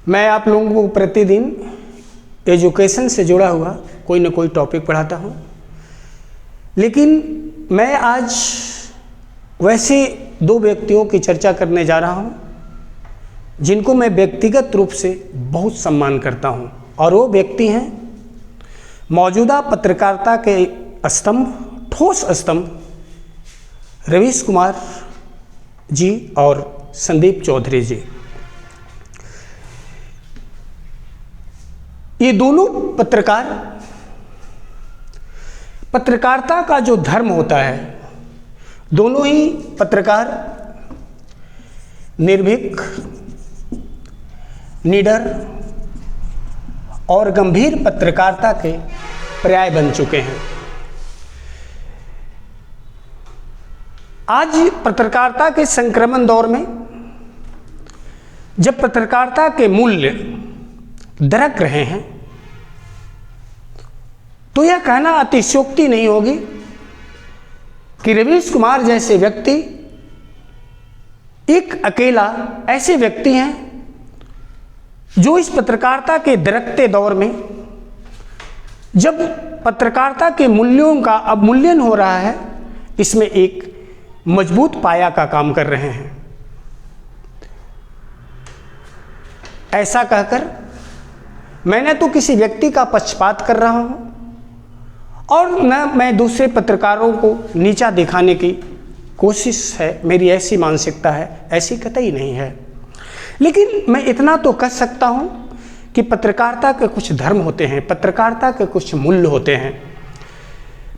मैं आप लोगों को प्रतिदिन एजुकेशन से जुड़ा हुआ कोई ना कोई टॉपिक पढ़ाता हूँ, लेकिन मैं आज वैसे दो व्यक्तियों की चर्चा करने जा रहा हूँ जिनको मैं व्यक्तिगत रूप से बहुत सम्मान करता हूँ, और वो व्यक्ति हैं मौजूदा पत्रकारिता के स्तंभ, ठोस स्तंभ रवीश कुमार जी और संदीप चौधरी जी। ये दोनों पत्रकारिता का जो धर्म होता है, दोनों ही पत्रकार निर्भीक, निडर और गंभीर पत्रकारिता के पर्याय बन चुके हैं। आज पत्रकारिता के संक्रमण दौर में जब पत्रकारिता के मूल्य दरक रहे हैं, तो यह कहना अतिशयोक्ति नहीं होगी कि रवीश कुमार जैसे व्यक्ति एक अकेला ऐसे व्यक्ति हैं जो इस पत्रकारिता के दरकते दौर में, जब पत्रकारिता के मूल्यों का अवमूल्यन हो रहा है, इसमें एक मजबूत पाया का काम कर रहे हैं। ऐसा कहकर मैंने तो किसी व्यक्ति का पक्षपात कर रहा हूं और न मैं दूसरे पत्रकारों को नीचा दिखाने की कोशिश है, मेरी ऐसी मानसिकता है, ऐसी कतई नहीं है। लेकिन मैं इतना तो कह सकता हूं कि पत्रकारिता के कुछ धर्म होते हैं, पत्रकारिता के कुछ मूल्य होते हैं,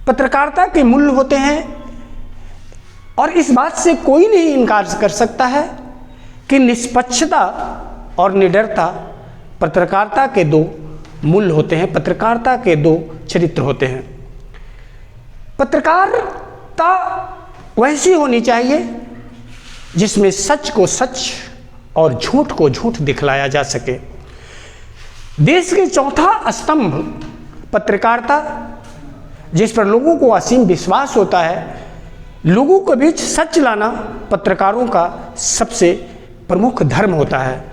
पत्रकारिता के मूल्य होते हैं, और इस बात से कोई नहीं इनकार कर सकता है कि निष्पक्षता और निडरता पत्रकारिता के दो मूल्य होते हैं, पत्रकारिता के दो चरित्र होते हैं। पत्रकारिता वैसी होनी चाहिए जिसमें सच को सच और झूठ को झूठ दिखलाया जा सके। देश के चौथा स्तंभ पत्रकारिता, जिस पर लोगों को असीम विश्वास होता है, लोगों के बीच सच लाना पत्रकारों का सबसे प्रमुख धर्म होता है।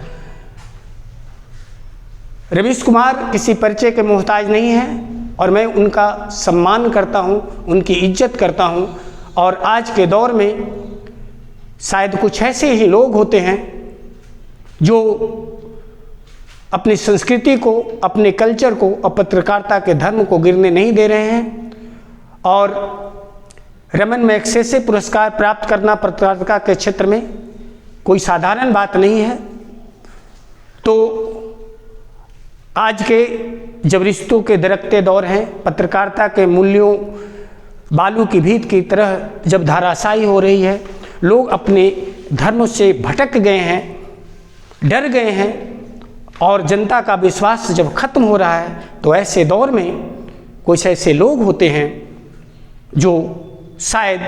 रवीश कुमार किसी परिचय के मोहताज नहीं है और मैं उनका सम्मान करता हूं, उनकी इज्जत करता हूं। और आज के दौर में शायद कुछ ऐसे ही लोग होते हैं जो अपनी संस्कृति को, अपने कल्चर को और पत्रकारिता के धर्म को गिरने नहीं दे रहे हैं। और रमन मैग्सेसे पुरस्कार प्राप्त करना पत्रकारिता के क्षेत्र में कोई साधारण बात नहीं है। तो आज के जब रिश्तों के दरकते दौर हैं, पत्रकारिता के मूल्यों बालू की भीत की तरह जब धाराशायी हो रही है, लोग अपने धर्म से भटक गए हैं, डर गए हैं, और जनता का विश्वास जब खत्म हो रहा है, तो ऐसे दौर में कुछ ऐसे लोग होते हैं जो शायद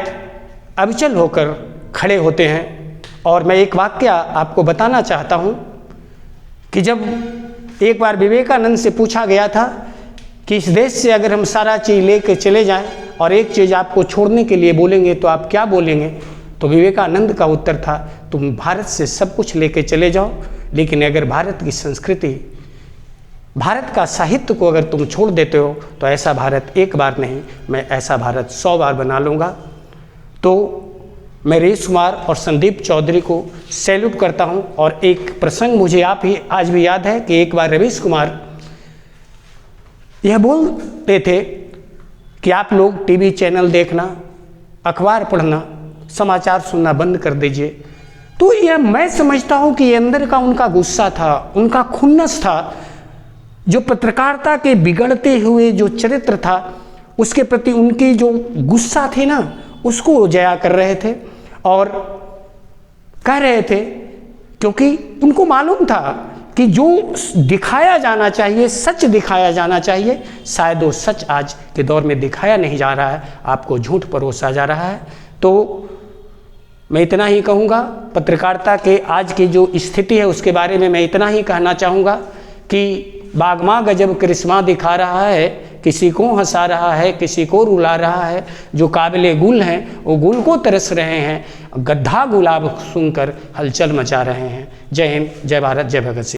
अविचल होकर खड़े होते हैं। और मैं एक वाक्य आपको बताना चाहता हूँ कि जब एक बार विवेकानंद से पूछा गया था कि इस देश से अगर हम सारा चीज़ लेकर चले जाएं और एक चीज़ आपको छोड़ने के लिए बोलेंगे तो आप क्या बोलेंगे, तो विवेकानंद का उत्तर था, तुम भारत से सब कुछ लेकर चले जाओ, लेकिन अगर भारत की संस्कृति, भारत का साहित्य को अगर तुम छोड़ देते हो तो ऐसा भारत एक बार नहीं, मैं ऐसा भारत 100 बार बना लूँगा। तो मैं रवीश कुमार और संदीप चौधरी को सैल्यूट करता हूं। और एक प्रसंग मुझे आज भी याद है कि एक बार रवीश कुमार यह बोलते थे कि आप लोग टीवी चैनल देखना, अखबार पढ़ना, समाचार सुनना बंद कर दीजिए। तो यह मैं समझता हूं कि ये अंदर का उनका गुस्सा था, उनका खुन्नस था, जो पत्रकारिता के बिगड़ते हुए जो चरित्र था उसके प्रति उनकी जो गुस्सा थी ना, उसको जया कर रहे थे और कह रहे थे, क्योंकि उनको मालूम था कि जो दिखाया जाना चाहिए, सच दिखाया जाना चाहिए, शायद वो सच आज के दौर में दिखाया नहीं जा रहा है, आपको झूठ परोसा जा रहा है। तो मैं इतना ही कहूँगा, पत्रकारिता के आज की जो स्थिति है उसके बारे में मैं इतना ही कहना चाहूँगा कि बागमा गजब करिश्मा दिखा रहा है, किसी को हंसा रहा है, किसी को रुला रहा है। जो काबिले गुल हैं वो गुल को तरस रहे हैं, गड्ढा गुलाब सुनकर हलचल मचा रहे हैं। जय हिंद, जय भारत, जय भगत सिंह।